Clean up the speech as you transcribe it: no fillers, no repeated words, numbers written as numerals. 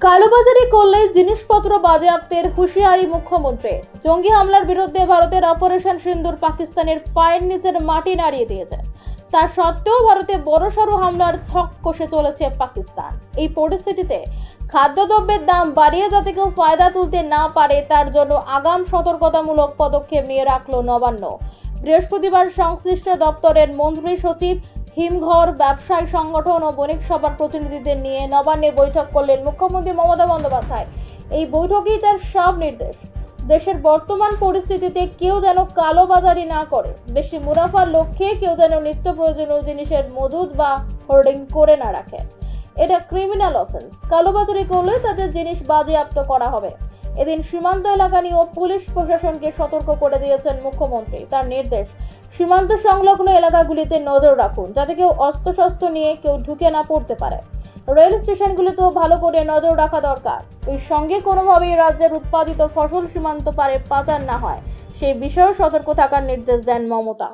কালোবাজারি করলে জিনিসপত্র বাজেয়াপ্তের হুঁশিয়ারি মুখ্যমন্ত্রী। জঙ্গি হামলার বিরুদ্ধে ভারতের অপারেশন সিন্দুর পাকিস্তানের পায়ের নিচের মাটি নাড়িয়ে দিয়েছে। তা সত্ত্বেও ভারতে বড়সড় হামলার ছক কষে চলেছে পাকিস্তান। এই পরিস্থিতিতে খাদ্যদ্রব্যের দাম বাড়িয়ে যাতে কেউ ফায়দা তুলতে না পারে তার জন্য আগাম সতর্কতামূলক পদক্ষেপ নিয়ে রাখলো নবান্ন। বৃহস্পতিবার সংশ্লিষ্ট দপ্তরের মন্ত্রী সচিব হিমঘর ব্যবসায়ী সংগঠন ও বণিক সভার প্রতিনিধিদের নিয়ে নবান্নে বৈঠক করলেন মুখ্যমন্ত্রী মমতা বন্দ্যোপাধ্যায়। এই বৈঠকেই তার সব নির্দেশ। দেশের বর্তমান পরিস্থিতিতে কেউ যেন কালোবাজারি না করে, বেশি মুনাফার লক্ষ্যে কেউ যেন নিত্য প্রয়োজনীয় জিনিসের মজুদ বা হোর্ডিং করে না রাখে। এটা ক্রিমিনাল অফেন্স। কালোবাজারি করলে তাদের জিনিস বাজেয়াপ্ত করা হবে। এদিন সীমান্ত এলাকা নিয়েও পুলিশ প্রশাসনকে সতর্ক করে দিয়েছেন মুখ্যমন্ত্রী। তার নির্দেশ, সীমান্ত সংলগ্ন এলাকাগুলিতে নজর রাখুন যাতে কেউ অস্ত্রশস্ত্র নিয়ে কেউ ঢুকে না পড়তে পারে। রেল স্টেশনগুলিতেও ভালো করে নজর রাখা দরকার। এর সঙ্গে কোনোভাবেই রাজ্যের উৎপাদিত ফসল সীমান্ত পারে পাচার না হয় সেই বিষয়েও সতর্ক থাকার নির্দেশ দেন মমতা।